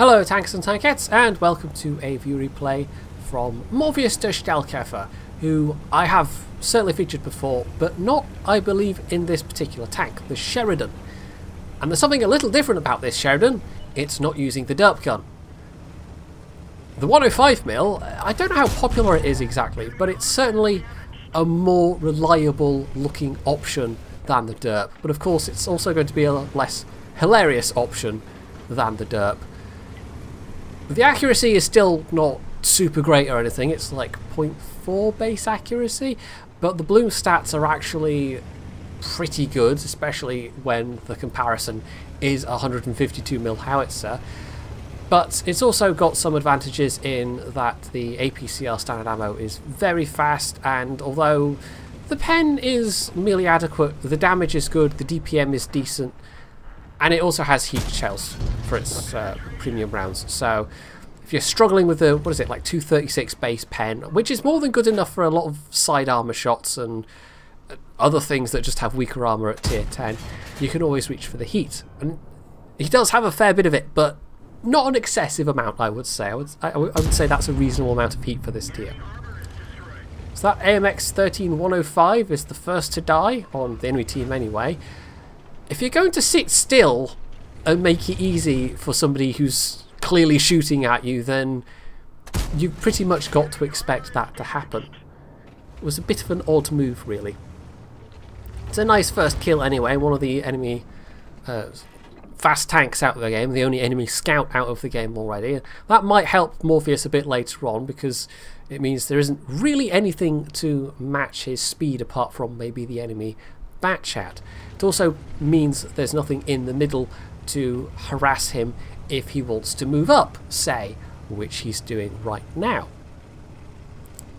Hello tanks and tankettes, and welcome to a view replay from Morpheus to Stelkefer, who I have certainly featured before, but not, I believe, in this particular tank, the Sheridan. And there's something a little different about this Sheridan. It's not using the derp gun. The 105mm, I don't know how popular it is exactly, but it's certainly a more reliable looking option than the derp. But of course it's also going to be a less hilarious option than the derp. The accuracy is still not super great or anything, it's like 0.4 base accuracy, but the bloom stats are actually pretty good, especially when the comparison is a 152mm howitzer. But it's also got some advantages in that the APCR standard ammo is very fast, and although the pen is merely adequate, the damage is good, the DPM is decent, and it also has heat shells for its premium rounds. So if you're struggling with the, what is it, like 236 base pen, which is more than good enough for a lot of side armor shots and other things that just have weaker armor at tier 10, you can always reach for the heat. And he does have a fair bit of it, but not an excessive amount, I would say. I would say that's a reasonable amount of heat for this tier. So that AMX 13105 is the first to die on the enemy team anyway. If you're going to sit still and make it easy for somebody who's clearly shooting at you, then you've pretty much got to expect that to happen. It was a bit of an odd move, really. It's a nice first kill anyway, one of the enemy fast tanks out of the game, the only enemy scout out of the game already. That might help Morpheus a bit later on, because it means there isn't really anything to match his speed apart from maybe the enemy Batchat. It also means there's nothing in the middle to harass him if he wants to move up, say, which he's doing right now.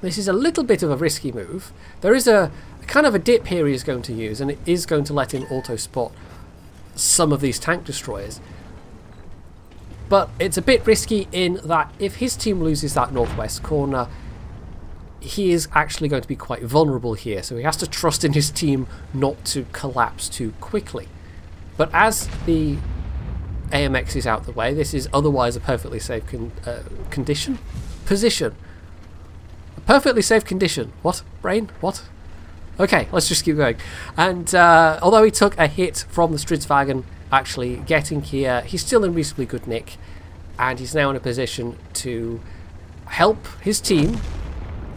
This is a little bit of a risky move. There is a kind of a dip here he's going to use, and it is going to let him auto-spot some of these tank destroyers. But it's a bit risky in that if his team loses that northwest corner, he is actually going to be quite vulnerable here, so he has to trust in his team not to collapse too quickly. But as the AMX is out the way, this is otherwise a perfectly safe position. A perfectly safe condition. What? Brain? What? Okay, let's just keep going. And although he took a hit from the Stridswagen actually getting here, he's still in reasonably good nick, and he's now in a position to help his team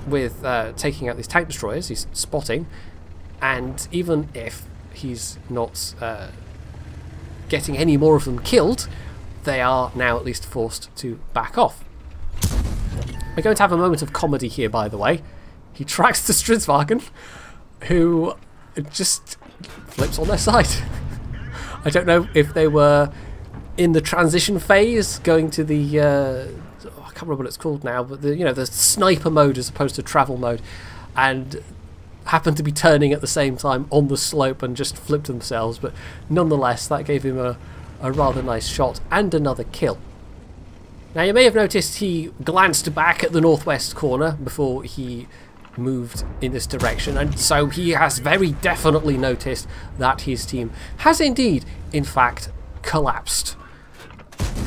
with taking out these tank destroyers. He's spotting, and even if he's not getting any more of them killed, they are now at least forced to back off. We're going to have a moment of comedy here, by the way. He tracks the Stridswagen, who just flips on their side. I don't know if they were in the transition phase, going to the I can't remember what it's called now, but the sniper mode as opposed to travel mode, and happened to be turning at the same time on the slope and just flipped themselves. But nonetheless, that gave him a rather nice shot and another kill. Now you may have noticed he glanced back at the northwest corner before he moved in this direction, and so he has very definitely noticed that his team has indeed, in fact, collapsed.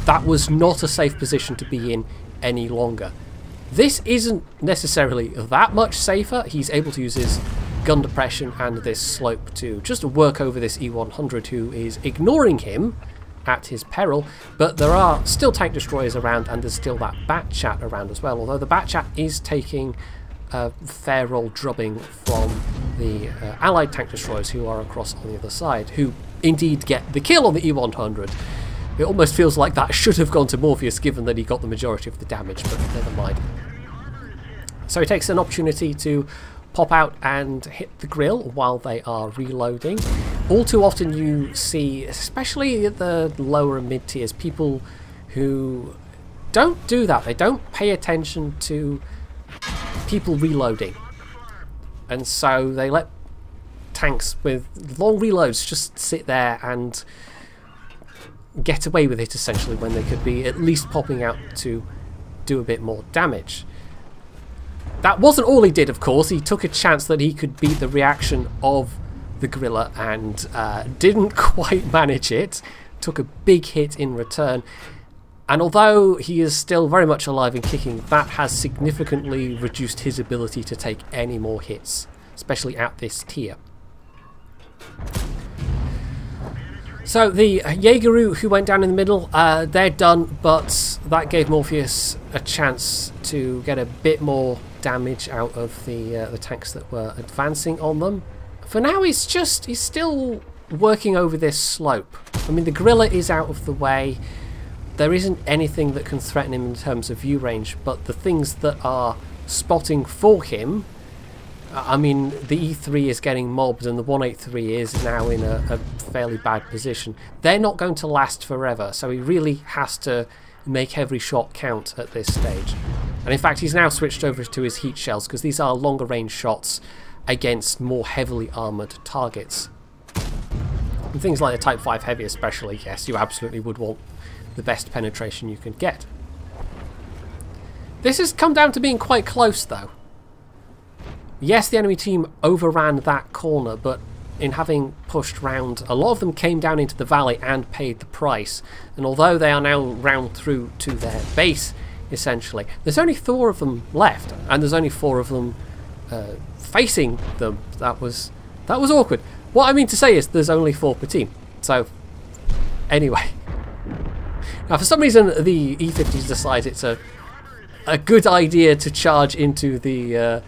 That was not a safe position to be in any longer. This isn't necessarily that much safer. He's able to use his gun depression and this slope to just work over this E100, who is ignoring him at his peril, but there are still tank destroyers around, and there's still that Batchat around as well, although the Batchat is taking a fair old drubbing from the allied tank destroyers who are across on the other side, who indeed get the kill on the E100. It almost feels like that should have gone to Morpheus, given that he got the majority of the damage, but never mind. So he takes an opportunity to pop out and hit the grill while they are reloading. All too often you see, especially at the lower and mid tiers, people who don't do that. They don't pay attention to people reloading, and so they let tanks with long reloads just sit there and get away with it, essentially, when they could be at least popping out to do a bit more damage. That wasn't all he did, of course. He took a chance that he could beat the reaction of the gorilla and didn't quite manage it. Took a big hit in return. And although he is still very much alive and kicking, that has significantly reduced his ability to take any more hits, especially at this tier. So the Jaegeru who went down in the middle, they're done, but that gave Morpheus a chance to get a bit more damage out of the tanks that were advancing on them. For now, he's still working over this slope. I mean, the gorilla is out of the way. There isn't anything that can threaten him in terms of view range, but the things that are spotting for him, I mean, the E3 is getting mobbed and the 183 is now in a fairly bad position. They're not going to last forever, so he really has to make every shot count at this stage. And in fact, he's now switched over to his heat shells, because these are longer range shots against more heavily armoured targets. And things like the Type 5 Heavy especially, yes, you absolutely would want the best penetration you can get. This has come down to being quite close though. Yes, the enemy team overran that corner, but in having pushed round, a lot of them came down into the valley and paid the price. And although they are now round through to their base, essentially, there's only 4 of them left, and there's only 4 of them facing them. That was awkward. What I mean to say is there's only 4 per team. So, anyway. Now, for some reason, the E50s decide it's a good idea to charge into the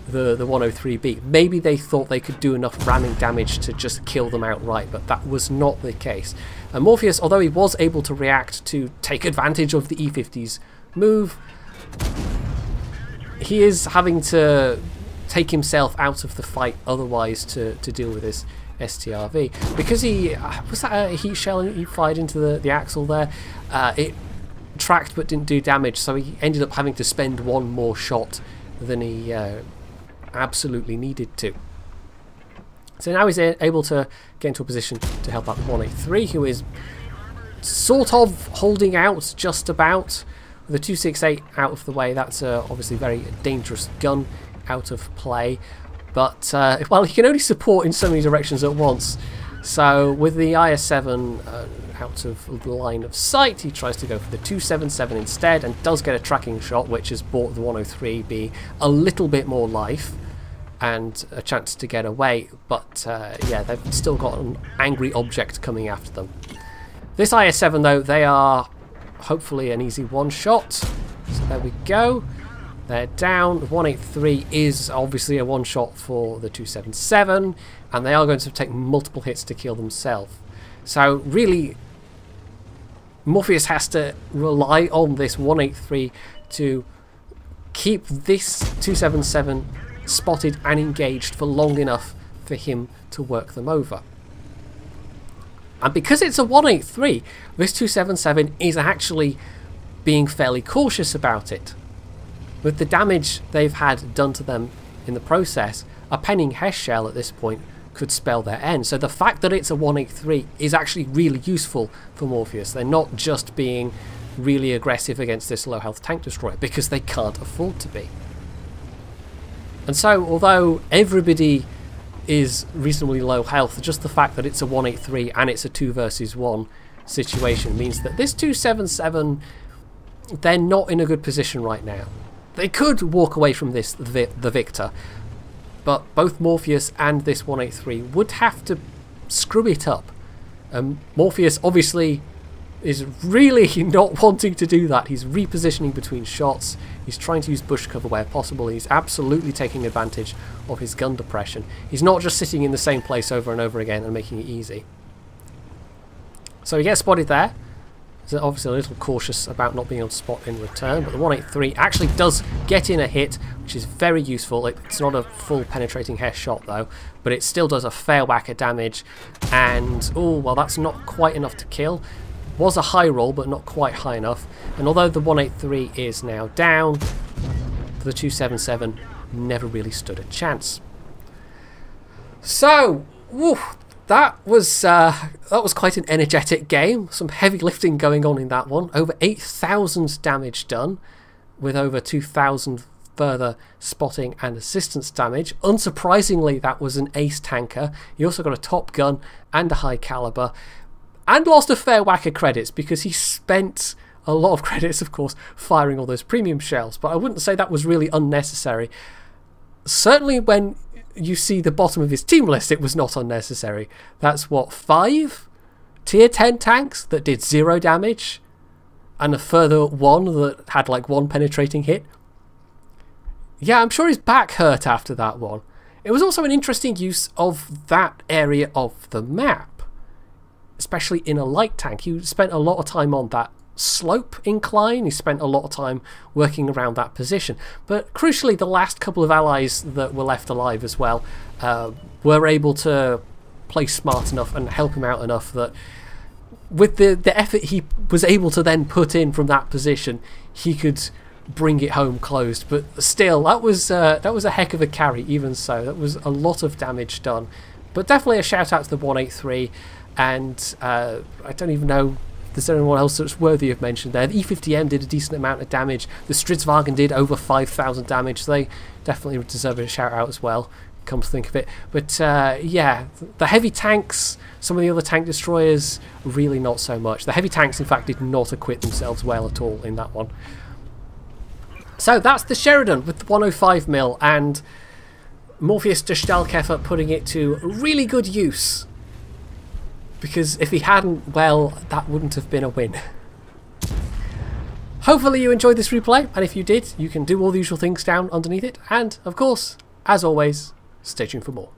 103B. Maybe they thought they could do enough ramming damage to just kill them outright, but that was not the case. And Morpheus, although he was able to react to take advantage of the E50's move, he is having to take himself out of the fight otherwise to deal with this STRV. Because he... was that a heat shell he fired into the axle there? It tracked but didn't do damage, so he ended up having to spend 1 more shot than he absolutely needed to. So now he's able to get into a position to help out the 183, who is sort of holding out just about. With the 268 out of the way, that's obviously a very dangerous gun out of play. But, well, he can only support in so many directions at once. So with the IS-7 out of the line of sight, he tries to go for the 277 instead, and does get a tracking shot, which has brought the 103B a little bit more life and a chance to get away. But yeah, they've still got an angry object coming after them. This IS-7 though, they are hopefully an easy one-shot. So there we go. They're down. The 183 is obviously a one-shot for the 277, and they are going to take multiple hits to kill themselves. So really, Morpheus has to rely on this 183 to keep this 277 spotted and engaged for long enough for him to work them over. And because it's a 183, this 277 is actually being fairly cautious about it. With the damage they've had done to them in the process, a penning Hess shell at this point could spell their end. So the fact that it's a 183 is actually really useful for Morpheus. They're not just being really aggressive against this low health tank destroyer, because they can't afford to be. And so although everybody is reasonably low health, just the fact that it's a 183 and it's a 2 versus 1 situation means that this 277, they're not in a good position right now. They could walk away from this the victor, but both Morpheus and this 183 would have to screw it up. Morpheus obviously is really not wanting to do that. He's repositioning between shots. He's trying to use bush cover where possible. He's absolutely taking advantage of his gun depression. He's not just sitting in the same place over and over again and making it easy. So he gets spotted there. He's obviously a little cautious about not being able to spot in return, but the 183 actually does get in a hit, which is very useful. It's not a full penetrating Hess shot though, but it still does a fair whack of damage. And, oh, well, that's not quite enough to kill. Was a high roll, but not quite high enough. And although the 183 is now down, the 277 never really stood a chance. So, woo, that was quite an energetic game. Some heavy lifting going on in that one. Over 8,000 damage done, with over 2,000 further spotting and assistance damage. Unsurprisingly, that was an ace tanker. He also got a top gun and a high caliber, and lost a fair whack of credits because he spent a lot of credits, of course, firing all those premium shells, but I wouldn't say that was really unnecessary. Certainly when you see the bottom of his team list, it was not unnecessary. That's what, 5 tier 10 tanks that did 0 damage, and a further 1 that had like 1 penetrating hit. Yeah, I'm sure his back hurt after that one. It was also an interesting use of that area of the map, especially in a light tank. He spent a lot of time on that slope incline. He spent a lot of time working around that position. But crucially, the last couple of allies that were left alive as well were able to play smart enough and help him out enough that with the effort he was able to then put in from that position, he could bring it home closed. But still, that was a heck of a carry. Even so, that was a lot of damage done. But definitely a shout out to the 183, and I don't even know if there's anyone else that's worthy of mention there. The E50M did a decent amount of damage. The Stridsvagen did over 5,000 damage, so they definitely deserve a shout out as well, come to think of it. But yeah, the heavy tanks, some of the other tank destroyers, really not so much. The heavy tanks, in fact, did not acquit themselves well at all in that one. So that's the Sheridan with the 105mm, and Morpheus de Stahlkäfer putting it to really good use. Because if he hadn't, well, that wouldn't have been a win. Hopefully you enjoyed this replay, and if you did, you can do all the usual things down underneath it. And, of course, as always, stay tuned for more.